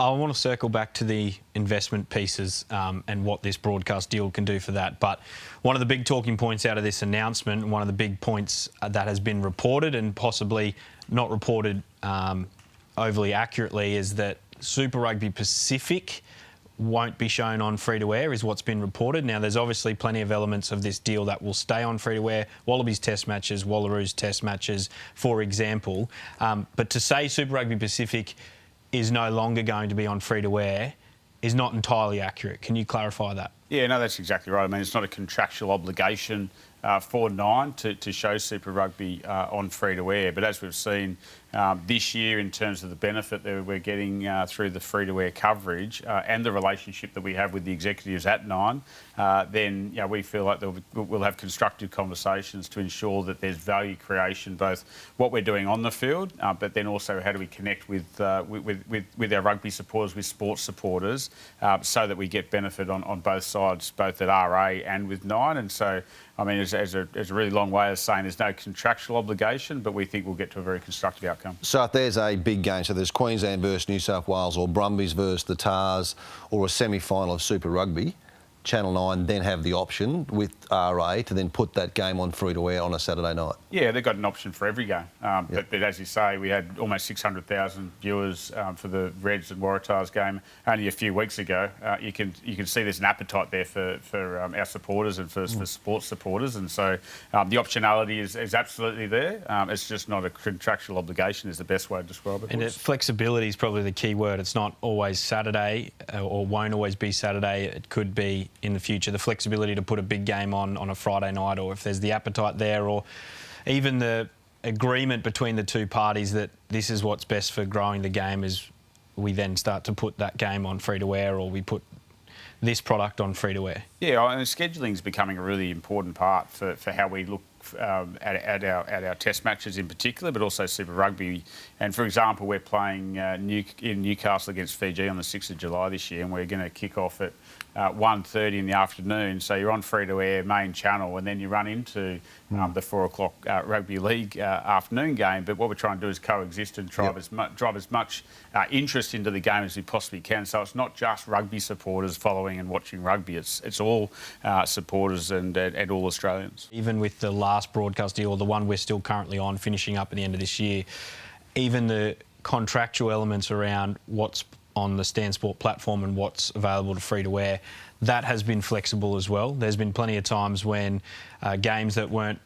I want to circle back to the investment pieces and what this broadcast deal can do for that. But one of the big talking points out of this announcement, one of the big points that has been reported and possibly not reported overly accurately, is that Super Rugby Pacific won't be shown on free-to-air, is what's been reported. Now, there's obviously plenty of elements of this deal that will stay on free-to-air. Wallabies test matches, Wallaroos test matches, for example. But to say Super Rugby Pacific is no longer going to be on free-to-air is not entirely accurate. Can you clarify that? Yeah, no, that's exactly right. I mean, it's not a contractual obligation for Nine to show Super Rugby on free-to-air. But as we've seen this year, in terms of the benefit that we're getting through the free-to-air coverage and the relationship that we have with the executives at Nine, then we feel like we'll have constructive conversations to ensure that there's value creation, both what we're doing on the field, but then also how do we connect with our rugby supporters, with sports supporters, so that we get benefit on both sides, both at RA and with Nine. And so, I mean, it's a really long way of saying there's no contractual obligation, but we think we'll get to a very constructive outcome. So if there's a big game, so there's Queensland versus New South Wales, or Brumbies versus the Tars, or a semi-final of Super Rugby, Channel 9 then have the option with RA to then put that game on free-to-air on a Saturday night. Yeah, they've got an option for every game. But as you say, we had almost 600,000 viewers for the Reds and Waratahs game only a few weeks ago. You can see there's an appetite there for our supporters and for sports supporters, and so the optionality is absolutely there. It's just not a contractual obligation is the best way to describe it. And flexibility is probably the key word. It's not always Saturday or won't always be Saturday. It could be in the future. The flexibility to put a big game on a Friday night, or if there's the appetite there, or even the agreement between the two parties that this is what's best for growing the game, is we then start to put that game on free-to-air, or we put this product on free-to-air. Yeah, and scheduling is becoming a really important part for how we look at our test matches in particular, but also Super Rugby. And for example, we're playing in Newcastle against Fiji on the 6th of July this year, and we're going to kick off at 1:30 in the afternoon. So you're on free-to-air main channel, and then you run into the 4 o'clock Rugby League afternoon game. But what we're trying to do is coexist and drive as much interest into the game as we possibly can. So it's not just rugby supporters following and watching rugby. It's all supporters and all Australians. Even with the last broadcast deal, or the one we're still currently on, finishing up at the end of this year, even the contractual elements around what's on the Stan Sport platform and what's available to free-to-air, that has been flexible as well. There's been plenty of times when games that weren't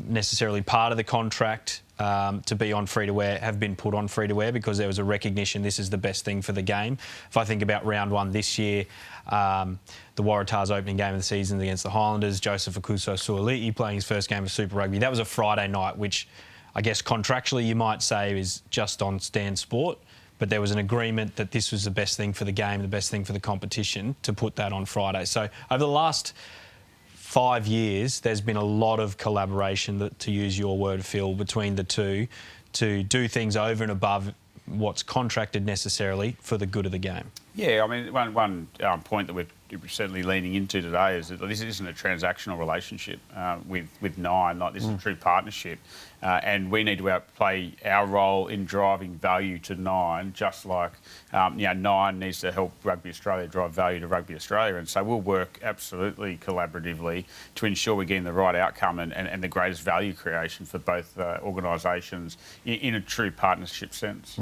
necessarily part of the contract to be on free-to-air have been put on free-to-air because there was a recognition this is the best thing for the game. If I think about round one this year, the Waratahs opening game of the season against the Highlanders, Joseph Akuso-Suaalii playing his first game of Super Rugby, that was a Friday night, which I guess contractually you might say is just on Stan Sport. But there was an agreement that this was the best thing for the game, the best thing for the competition, to put that on Friday. So over the last 5 years, there's been a lot of collaboration, to use your word, Phil, between the two to do things over and above what's contracted necessarily for the good of the game. Yeah, I mean, one point that we're certainly leaning into today is that this isn't a transactional relationship with Nine. Like, this is a true partnership, and we need to play our role in driving value to Nine, just like Nine needs to help Rugby Australia drive value to Rugby Australia. And so we'll work absolutely collaboratively to ensure we're getting the right outcome and the greatest value creation for both organisations in a true partnership sense.